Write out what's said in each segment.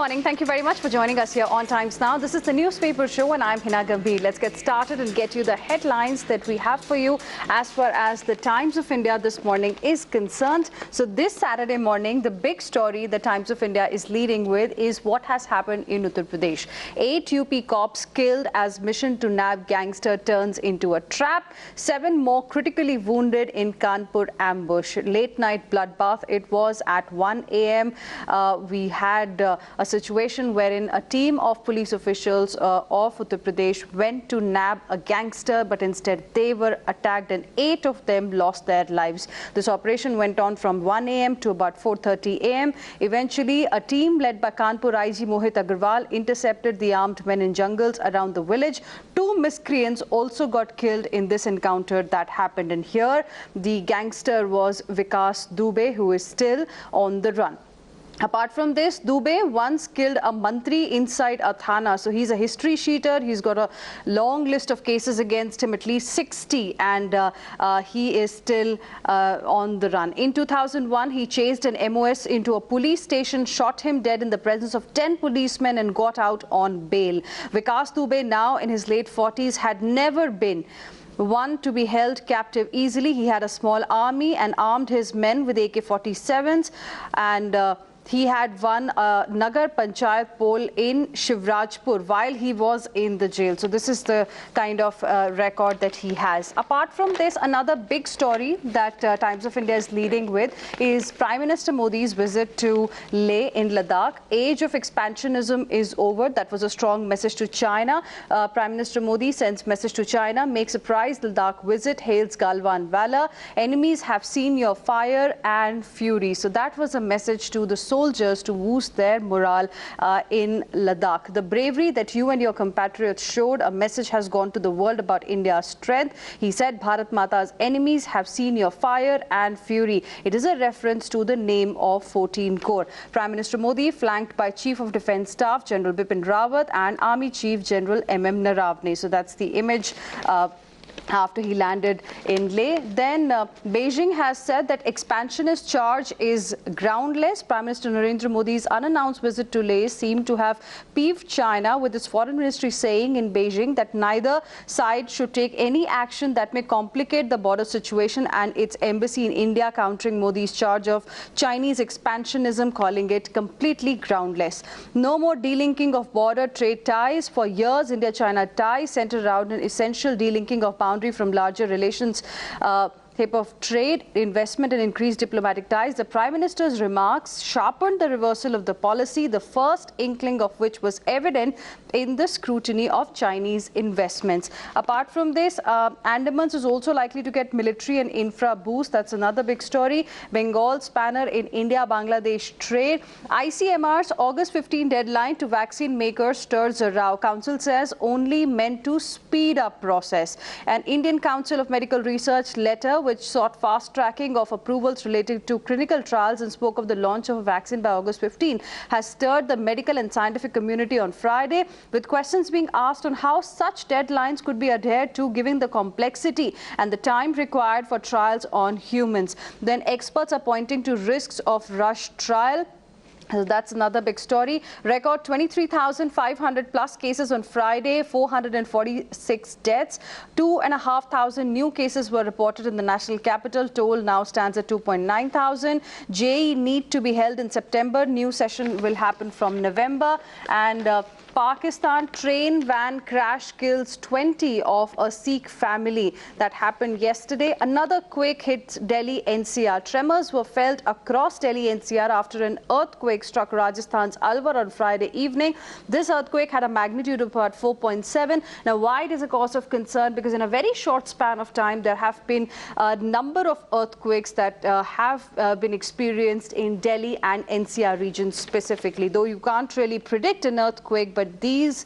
morning. Thank you very much for joining us here on Times Now. This is the newspaper show and I'm Hina Gambhir. Let's get started and get you the headlines that we have for you as far as the Times of India this morning is concerned. So this Saturday morning, the big story the Times of India is leading with is what has happened in Uttar Pradesh. 8 UP cops killed as mission to nab gangster turns into a trap. 7 more critically wounded in Kanpur ambush. Late night bloodbath. It was at 1 a.m. We had a situation wherein a team of police officials of Uttar Pradesh went to nab a gangster, but instead they were attacked and 8 of them lost their lives. This operation went on from 1 a.m. to about 4:30 a.m. Eventually, a team led by Kanpur IG Mohit Agarwal intercepted the armed men in jungles around the village. 2 miscreants also got killed in this encounter that happened. And here, the gangster was Vikas Dubey, who is still on the run. Apart from this, Dubey once killed a mantri inside a thana. So he's a history sheeter. He's got a long list of cases against him, at least 60, and he is still on the run. In 2001, he chased an MOS into a police station, shot him dead in the presence of 10 policemen and got out on bail. Vikas Dubey, now in his late 40s, had never been one to be held captive easily. He had a small army and armed his men with AK-47s, and he had won a Nagar Panchayat poll in Shivrajpur while he was in the jail. So this is the kind of record that he has. Apart from this, another big story that Times of India is leading with is Prime Minister Modi's visit to Leh in Ladakh. Age of expansionism is over. That was a strong message to China. Prime Minister Modi sends message to China, makes a surprise Ladakh visit, hails Galwan valor. Enemies have seen your fire and fury. So that was a message to the soldiers to boost their morale in Ladakh. The bravery that you and your compatriots showed, a message has gone to the world about India's strength. He said, Bharat Mata's enemies have seen your fire and fury. It is a reference to the name of 14 Corps. Prime Minister Modi, flanked by Chief of Defence Staff General Bipin Rawat and Army Chief General M.M. Naravne. So that's the image after he landed in Leh. Then Beijing has said that expansionist charge is groundless. Prime Minister Narendra Modi's unannounced visit to Leh seemed to have peeved China, with its foreign ministry saying in Beijing that neither side should take any action that may complicate the border situation, and its embassy in India countering Modi's charge of Chinese expansionism, calling it completely groundless. No more delinking of border trade ties. For years, India-China ties centered around an essential delinking of boundaries from larger relations type of trade, investment and increased diplomatic ties. The Prime Minister's remarks sharpened the reversal of the policy, the first inkling of which was evident in the scrutiny of Chinese investments. Apart from this, Andamans is also likely to get military and infra boost. That's another big story. Bengal spanner in India-Bangladesh trade. ICMR's August 15 deadline to vaccine makers stirs a row. Council says only meant to speed up process. An Indian Council of Medical Research letter which sought fast tracking of approvals related to clinical trials and spoke of the launch of a vaccine by August 15 has stirred the medical and scientific community on Friday, with questions being asked on how such deadlines could be adhered to given the complexity and the time required for trials on humans. Then experts are pointing to risks of rush trial. So that's another big story. Record 23,500 plus cases on Friday, 446 deaths. 2,500 new cases were reported in the national capital. Toll now stands at 2.9 thousand. JEE need to be held in September. New session will happen from November. And Pakistan train van crash kills 20 of a Sikh family. That happened yesterday. Another quake hit Delhi NCR. Tremors were felt across Delhi NCR after an earthquake struck Rajasthan's Alwar on Friday evening. This earthquake had a magnitude of about 4.7. Now, why it is a cause of concern? Because in a very short span of time, there have been a number of earthquakes that have been experienced in Delhi and NCR regions specifically. Though you can't really predict an earthquake, but but these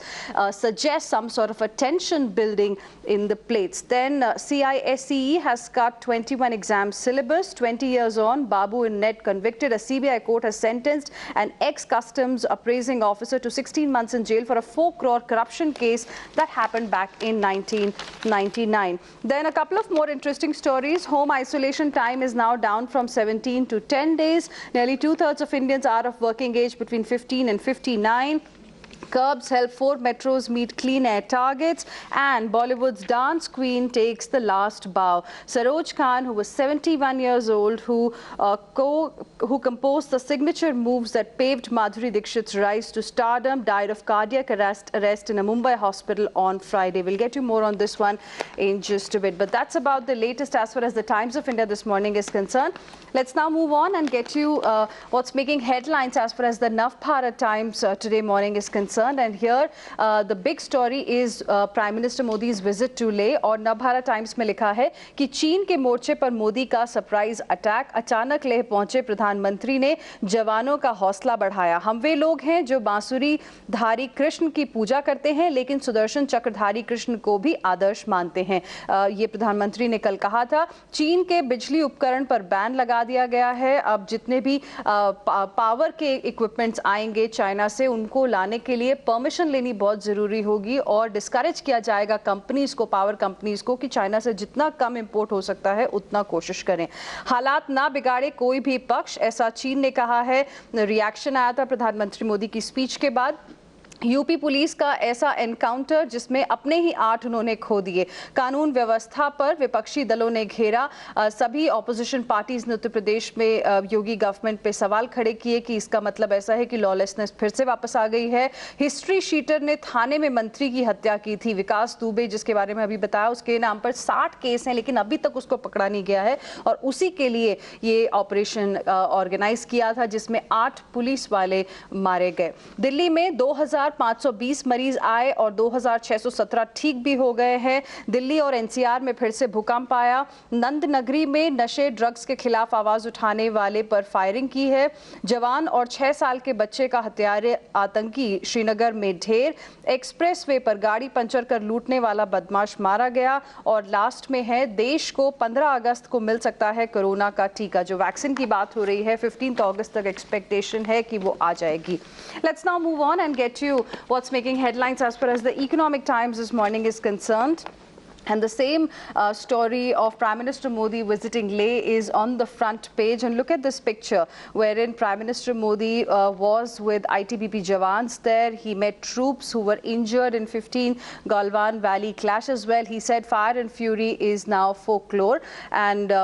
suggest some sort of a tension building in the plates. Then CISE has cut 21 exam syllabus. 20 years on, Babu in net convicted. A CBI court has sentenced an ex-customs appraising officer to 16 months in jail for a 4 crore corruption case that happened back in 1999. Then a couple of more interesting stories. Home isolation time is now down from 17 to 10 days. Nearly 2/3 of Indians are of working age between 15 and 59. Curbs help 4 metros meet clean air targets, and Bollywood's dance queen takes the last bow. Saroj Khan, who was 71 years old, who composed the signature moves that paved Madhuri Dixit's rise to stardom, died of cardiac arrest in a Mumbai hospital on Friday. We'll get you more on this one in just a bit. But that's about the latest as far as the Times of India this morning is concerned. Let's now move on and get you what's making headlines as far as the Navbharat Times today morning is concerned. And here the big story is Prime Minister Modi's visit to Leh. और Navbharat times में लिखा है कि चीन के मोर्चे पर मोदी का सरप्राइज अटैक। अचानक लेह पहुंचे प्रधानमंत्री ने जवानों का हौसला बढ़ाया। हम वे लोग हैं जो बांसुरी धारी कृष्ण की पूजा करते हैं, लेकिन सुदर्शन चक्रधारी कृष्ण को भी आदर्श मानते हैं। ये प्रधानमंत्री ने कल कहा था। चीन के बिजली उपकरण पर बैन लगा दिया गया है। अब जितने भी पावर के इक्विपमेंट्स आएंगे चाइना से, उनको लाने के लिए परमिशन लेनी बहुत जरूरी होगी और डिस्करेज किया जाएगा कंपनीज को, पावर कंपनीज को, कि चाइना से जितना कम इंपोर्ट हो सकता है उतना कोशिश करें। हालात ना बिगाड़े कोई भी पक्ष, ऐसा चीन ने कहा है। रिएक्शन आया था प्रधानमंत्री मोदी की स्पीच के बाद। यूपी पुलिस का ऐसा एनकाउंटर जिसमें अपने ही 8 उन्होंने खो दिए। कानून व्यवस्था पर विपक्षी दलों ने घेरा। सभी ऑपोजिशन पार्टीज ने उत्तर प्रदेश में योगी गवर्नमेंट पे सवाल खड़े किए कि इसका मतलब ऐसा है कि लॉलेसनेस फिर से वापस आ गई है। हिस्ट्री शीटर ने थाने में मंत्री की हत्या की थी। विकास दुबे, जिसके बारे में अभी बताया, उसके नाम पर 60 केस हैं, लेकिन अभी तक उसको पकड़ा नहीं गया है और उसी के लिए ये ऑपरेशन ऑर्गेनाइज किया था जिसमें 8 पुलिस वाले मारे गए। दिल्ली में 2520 मरीज आए और 2617 ठीक भी हो गए हैं। दिल्ली और एनसीआर में फिर से भूकंप आया। नंद नगरी में नशे ड्रग्स के खिलाफ आवाज उठाने वाले पर फायरिंग की है। जवान और 6 साल के बच्चे का हत्यारे आतंकी श्रीनगर में ढेर। एक्सप्रेसवे पर गाड़ी पंचर कर लूटने वाला बदमाश मारा गया। और लास्ट में है, देश को 15 अगस्त को मिल सकता है कोरोना का टीका। जो वैक्सीन की बात हो रही है, 15 अगस्त तक एक्सपेक्टेशन है कि वो आ जाएगी। Let's now move on and get you what's making headlines as far as the Economic Times this morning is concerned. And the same story of Prime Minister Modi visiting Leh is on the front page. And look at this picture wherein Prime Minister Modi was with ITBP jawans there. He met troops who were injured in 15 Galwan Valley clash as well. He said fire and fury is now folklore. And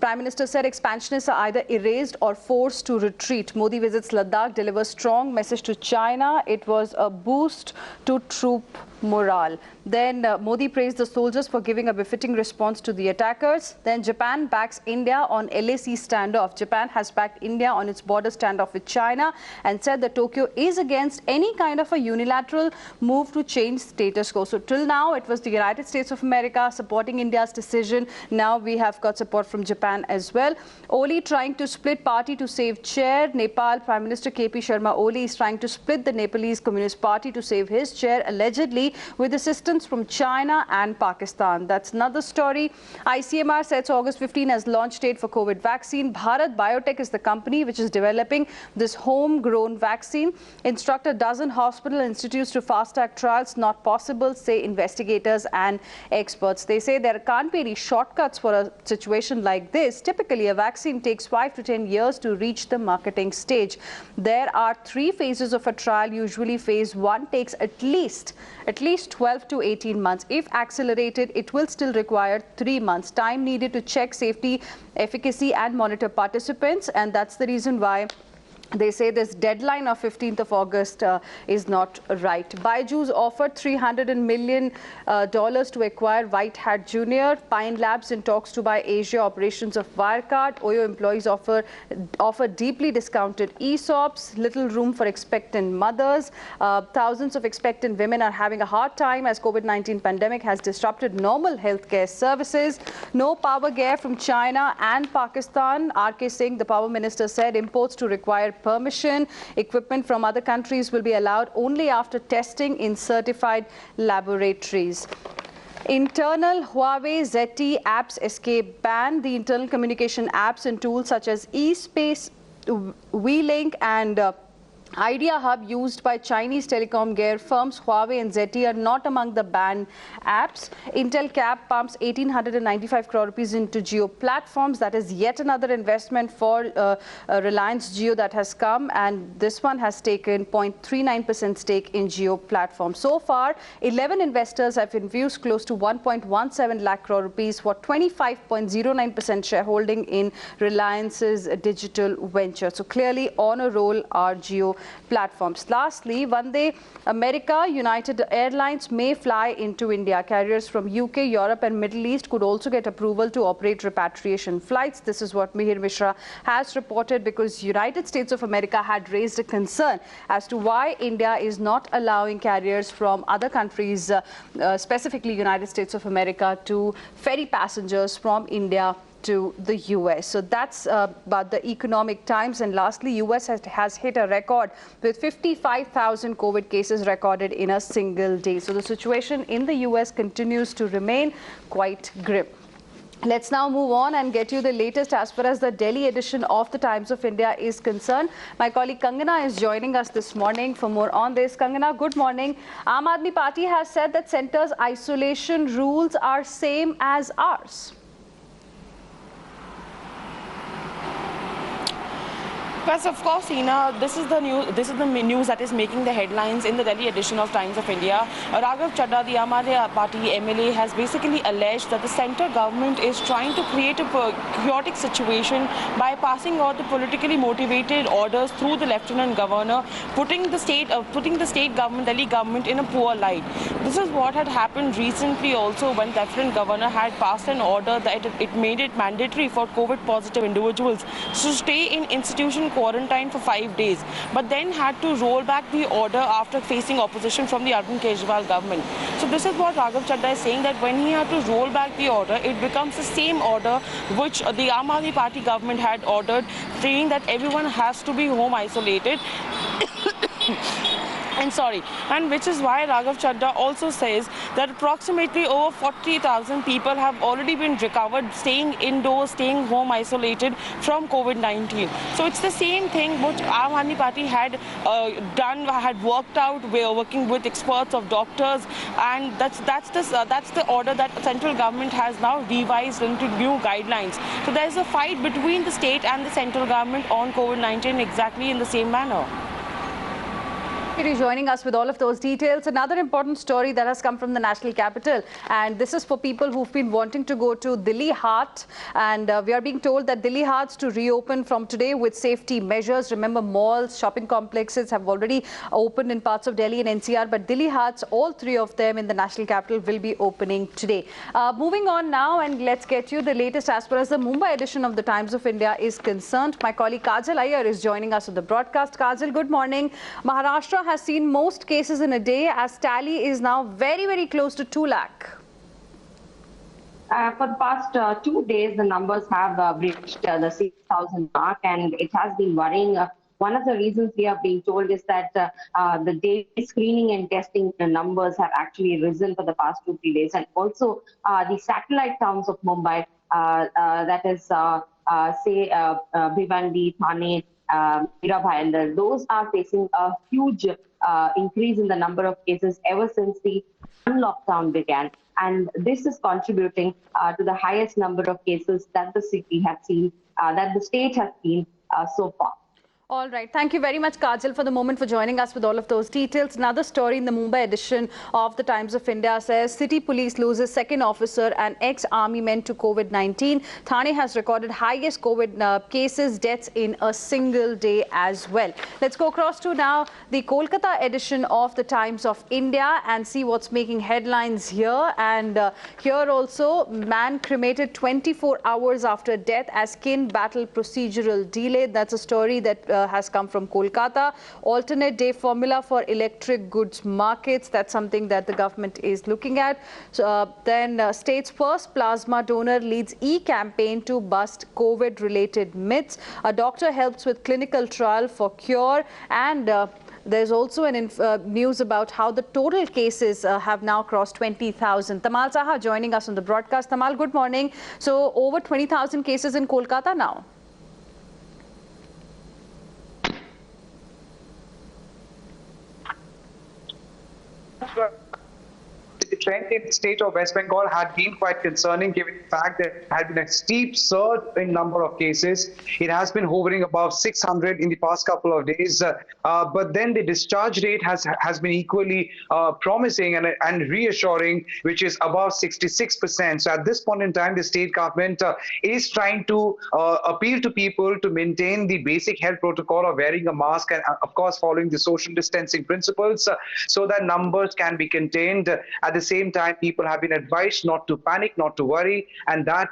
Prime Minister said expansionists are either erased or forced to retreat. Modi visits Ladakh, delivers strong message to China. It was a boost to troop morale. Then Modi praised the soldiers for giving a befitting response to the attackers. Then Japan backs India on LAC standoff. Japan has backed India on its border standoff with China and said that Tokyo is against any kind of a unilateral move to change status quo. So till now it was the United States of America supporting India's decision. Now we have got support from Japan as well. Oli trying to split party to save chair. Nepal Prime Minister KP Sharma Oli is trying to split the Nepalese Communist Party to save his chair, allegedly with assistance from China and Pakistan. That's another story. ICMR sets August 15 as launch date for COVID vaccine. Bharat Biotech is the company which is developing this homegrown vaccine. Instruct a dozen hospital institutes to fast-track trials. Not possible, say investigators and experts. They say there can't be any shortcuts for a situation like this. Typically, a vaccine takes 5 to 10 years to reach the marketing stage. There are 3 phases of a trial. Usually, phase 1 takes at least 12 to 18 months. If accelerated, it will still require 3 months. Time needed to check safety, efficacy, and monitor participants. And that's the reason why they say this deadline of 15th of August is not right. Byju's offered $300 million to acquire White Hat Jr. Pine Labs in talks to buy Asia operations of Wirecard. Oyo employees offer deeply discounted ESOPs. Little room for expectant mothers. Thousands of expectant women are having a hard time as COVID-19 pandemic has disrupted normal healthcare services. No power gear from China and Pakistan. R.K. Singh, the power minister, said imports to require provide permission. Equipment from other countries will be allowed only after testing in certified laboratories. Internal Huawei ZTE apps escape ban. The internal communication apps and tools such as eSpace, WeLink and Idea Hub used by Chinese telecom gear firms Huawei and ZTE are not among the banned apps. Intel Cap pumps 1,895 crore rupees into Jio platforms. That is yet another investment for Reliance Jio that has come, and this one has taken 0.39% stake in Jio platform. So far, 11 investors have infused close to 1.17 lakh crore rupees for 25.09% shareholding in Reliance's digital venture. So clearly on a roll are Jio platforms. Lastly, Vande America United Airlines may fly into India. Carriers from UK, Europe and Middle East could also get approval to operate repatriation flights. This is what Mihir Mishra has reported, because United States of America had raised a concern as to why India is not allowing carriers from other countries, specifically United States of America, to ferry passengers from India to the US. So that's about the Economic Times. And lastly, US has hit a record with 55,000 COVID cases recorded in a single day. So the situation in the US continues to remain quite grim. Let's now move on and get you the latest as far as the Delhi edition of the Times of India is concerned. My colleague Kangana is joining us this morning for more on this. Kangana, good morning. Aam Aadmi Party has said that centre's isolation rules are same as ours. Yes, of course, Hina. This is the news that is making the headlines in the Delhi edition of Times of India. Raghav Chadha, the Aam Aadmi Party MLA, has basically alleged that the centre government is trying to create a chaotic situation by passing out the politically motivated orders through the Lieutenant Governor, putting the state government, Delhi government, in a poor light. This is what had happened recently also when the Lieutenant Governor had passed an order that it made it mandatory for COVID-positive individuals to stay in institution quarantine for 5 days, but then had to roll back the order after facing opposition from the Arvind Kejriwal government. So this is what Raghav Chadha is saying, that when he had to roll back the order, it becomes the same order which the Aam Aadmi Party government had ordered, saying that everyone has to be home isolated. And which is why Raghav Chadha also says that approximately over 40,000 people have already been recovered, staying indoors, staying home isolated from COVID-19. So it's the same thing which Aam Aadmi Party had worked out. We're working with experts of doctors, and that's the order that the central government has now revised into new guidelines. So there's a fight between the state and the central government on COVID-19 exactly in the same manner. Joining us with all of those details. Another important story that has come from the national capital, and this is for people who've been wanting to go to Delhi Haat, and we are being told that Delhi Haat's to reopen from today with safety measures. Remember, malls, shopping complexes have already opened in parts of Delhi and NCR, but Delhi Haat's, all three of them in the national capital, will be opening today. Moving on now, and let's get you the latest as far as the Mumbai edition of the Times of India is concerned. My colleague Kajal Iyer is joining us on the broadcast. Kajal, good morning. Maharashtra has seen most cases in a day, as tally is now very, very close to 2 lakh. For the past 2 days, the numbers have reached the 6,000 mark, and it has been worrying. One of the reasons we are being told is that the daily screening and testing numbers have actually risen for the past 2-3 days. And also the satellite towns of Mumbai, that is, say, Bhiwandi, Thane, Mira Bhayandar, those are facing a huge increase in the number of cases ever since the lockdown began. And this is contributing to the highest number of cases that the city has seen, that the state has seen so far. All right. Thank you very much, Kajal, for the moment, for joining us with all of those details. Another story in the Mumbai edition of the Times of India says City Police loses second officer and ex-army men to COVID-19. Thane has recorded highest COVID cases, deaths in a single day as well. Let's go across to now the Kolkata edition of the Times of India and see what's making headlines here. And here also, man cremated 24 hours after death as kin battle procedural delay. That's a story that has come from Kolkata. Alternate day formula for electric goods markets. That's something that the government is looking at. So, then state's first plasma donor leads e-campaign to bust COVID-related myths. A doctor helps with clinical trial for cure, and there's also an news about how the total cases have now crossed 20,000. Tamal Saha joining us on the broadcast. Tamal, good morning. So over 20,000 cases in Kolkata now. The trend in the state of West Bengal had been quite concerning given the fact that there had been a steep surge in number of cases. It has been hovering above 600 in the past couple of days, but then the discharge rate has been equally promising and reassuring, which is above 66%. So at this point in time, the state government is trying to appeal to people to maintain the basic health protocol of wearing a mask and, of course, following the social distancing principles so that numbers can be contained. At the same time, people have been advised not to panic, not to worry, and that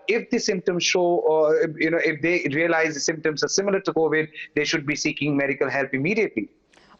if the symptoms show, if they realize the symptoms are similar to COVID, they should be seeking medical help immediately.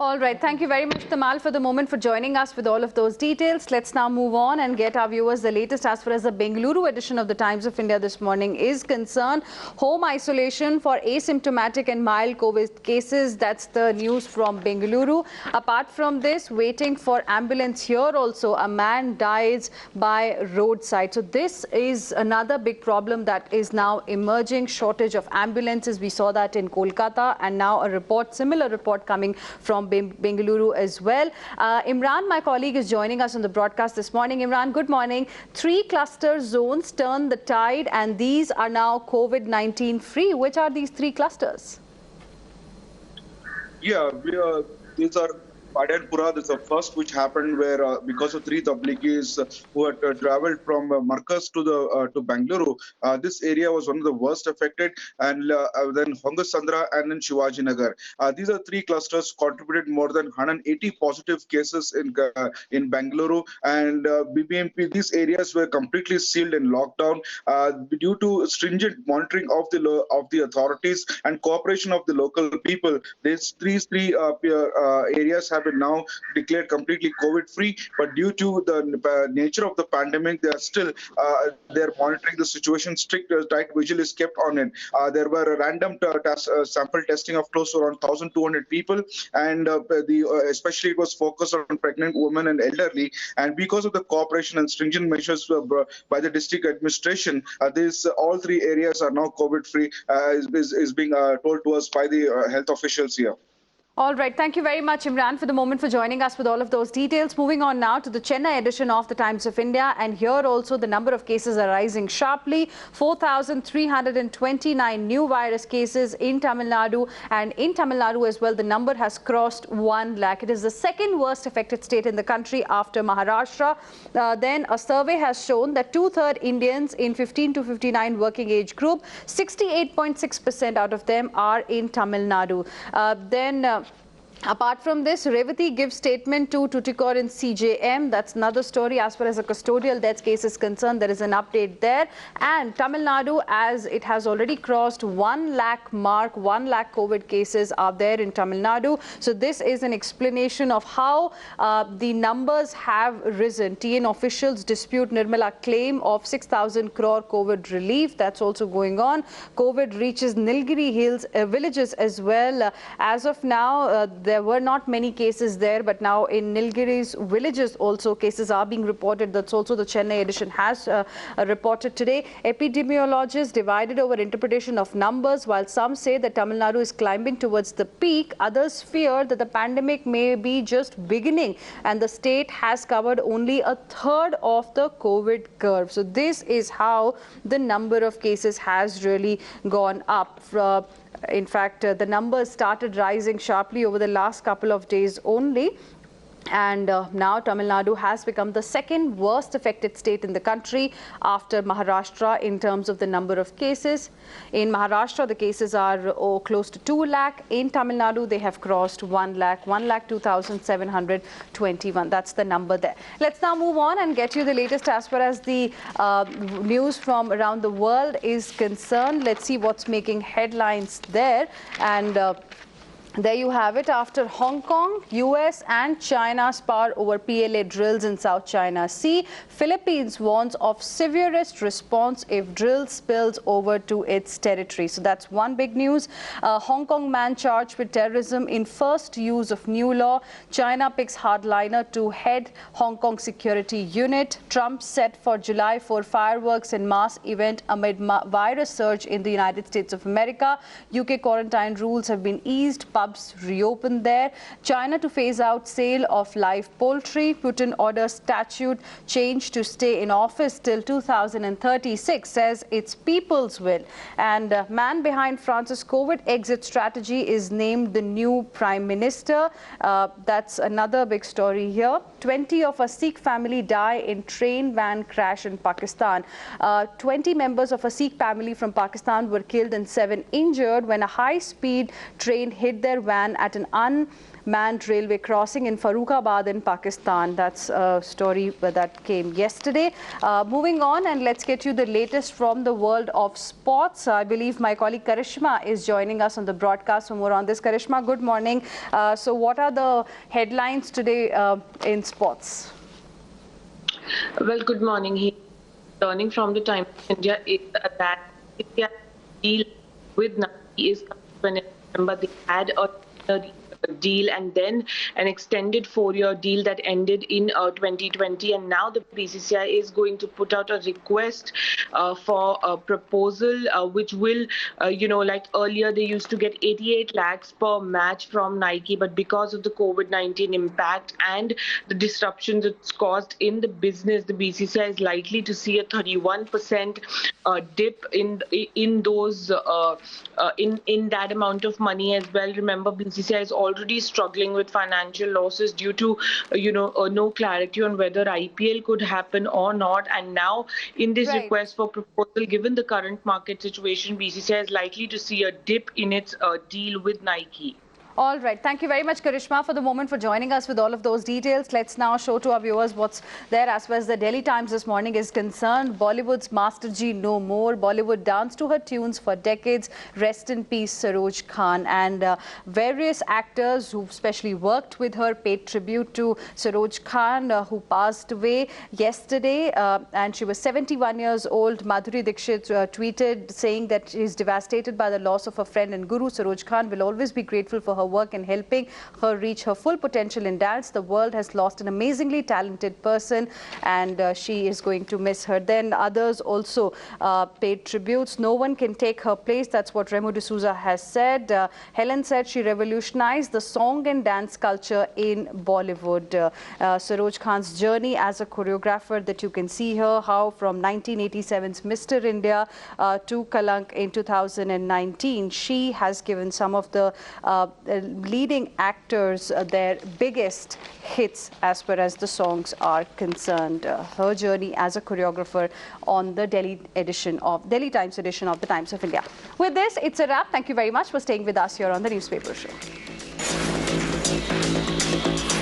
All right. Thank you very much, Tamal, for the moment, for joining us with all of those details. Let's now move on and get our viewers the latest as far as the Bengaluru edition of the Times of India this morning is concerned. Home isolation for asymptomatic and mild COVID cases. That's the news from Bengaluru. Apart from this, waiting for ambulance here also, a man dies by roadside. So this is another big problem that is now emerging. Shortage of ambulances. We saw that in Kolkata, and now a similar report coming from Bengaluru as well. Imran, my colleague, is joining us on the broadcast this morning. Imran, good morning. 3 cluster zones turn the tide, and these are now COVID-19 free. Which are these 3 clusters? Yeah, these are Padanpura. This is the first which happened where because of 3 tabligis who had travelled from Marcus to Bengaluru, this area was one of the worst affected, and then Hongasandra and then Shivaji Nagar. These are 3 clusters contributed more than 180 positive cases in Bengaluru, and BBMP. These areas were completely sealed and locked down due to stringent monitoring of the authorities and cooperation of the local people. These three areas have been now declared completely COVID-free, but due to the nature of the pandemic, they are still they're monitoring the situation. Strict tight vigil is kept on it. There were a random sample testing of close to around 1,200 people, and especially it was focused on pregnant women and elderly. And because of the cooperation and stringent measures by the district administration, all 3 areas are now COVID-free, is being told to us by the health officials here. All right. Thank you very much, Imran, for the moment, for joining us with all of those details. Moving on now to the Chennai edition of the Times of India. And here also the number of cases are rising sharply. 4,329 new virus cases in Tamil Nadu. And in Tamil Nadu as well, the number has crossed 1 lakh. It is the second worst affected state in the country after Maharashtra. Then a survey has shown that 2/3 Indians in 15 to 59 working age group, 68.6% out of them are in Tamil Nadu. Apart from this, Revati gives statement to Tuticorin CJM. That's another story. As far as a custodial death case is concerned, there is an update there. And Tamil Nadu, as it has already crossed 1 lakh mark, 1 lakh COVID cases are there in Tamil Nadu. So this is an explanation of how the numbers have risen. TN officials dispute Nirmala claim of 6,000 crore COVID relief. That's also going on. COVID reaches Nilgiri Hills villages as well. As of now, there were not many cases there, but now in Nilgiri's villages also cases are being reported. That's also the Chennai edition has reported today. Epidemiologists divided over interpretation of numbers. While some say that Tamil Nadu is climbing towards the peak, others fear that the pandemic may be just beginning and the state has covered only 1/3 of the COVID curve. So this is how the number of cases has really gone up. In fact, the numbers started rising sharply over the last couple of days only. And now Tamil Nadu has become the second worst affected state in the country after Maharashtra in terms of the number of cases. In Maharashtra, the cases are close to 2 lakh. In Tamil Nadu, they have crossed 1 lakh, 1,02,721. That's the number there. Let's now move on and get you the latest as far as the news from around the world is concerned. Let's see what's making headlines there. And there you have it. After Hong Kong, US and China spar over PLA drills in South China Sea, Philippines warns of severest response if drill spills over to its territory. So that's one big news. Hong Kong man charged with terrorism in first use of new law. China picks hardliner to head Hong Kong security unit. Trump set for July for fireworks and mass event amid virus surge in the United States of America. UK quarantine rules have been eased. Pubs reopened there. China to phase out sale of live poultry. Putin orders statute change to stay in office till 2036, says it's people's will. And man behind France's COVID exit strategy is named the new prime minister. That's another big story here. 20 of a Sikh family die in train van crash in Pakistan. 20 members of a Sikh family from Pakistan were killed and 7 injured when a high-speed train hit their van at an unmanned railway crossing in Farrukhabad in Pakistan. That's a story that came yesterday. Moving on, and let's get you the latest from the world of sports. I believe my colleague Karishma is joining us on the broadcast for more on this. Karishma, good morning. So what are the headlines today in sports? Well, good morning. Learning from the Times of India is that India deal with Nike is when remember they had a deal and then an extended 4-year deal that ended in 2020, and now the BCCI is going to put out a request for a proposal which will, like earlier they used to get 88 lakhs per match from Nike, but because of the COVID-19 impact and the disruptions it's caused in the business, the BCCI is likely to see a 31% dip in those in that amount of money as well. Remember, BCCI is already struggling with financial losses due to no clarity on whether IPL could happen or not, and now in this request for proposal, given the current market situation, BCCI is likely to see a dip in its deal with Nike. All right. Thank you very much, Karishma, for the moment, for joining us with all of those details. Let's now show to our viewers what's there as far as the Delhi Times this morning is concerned. Bollywood's Master G no more. Bollywood danced to her tunes for decades. Rest in peace, Saroj Khan. And various actors who especially worked with her paid tribute to Saroj Khan, who passed away yesterday. And she was 71 years old. Madhuri Dixit tweeted saying that she is devastated by the loss of her friend and guru. Saroj Khan will always be grateful for her work in helping her reach her full potential in dance. The world has lost an amazingly talented person, and she is going to miss her. Then others also paid tributes. No one can take her place. That's what Remo D'Souza has said. Helen said she revolutionized the song and dance culture in Bollywood. Saroj Khan's journey as a choreographer, that you can see here, how from 1987's Mr. India to Kalank in 2019, she has given some of the leading actors their biggest hits as far as the songs are concerned. Her journey as a choreographer on the Delhi Times edition of the Times of India. With this, it's a wrap. Thank you very much for staying with us here on the Newspaper Show.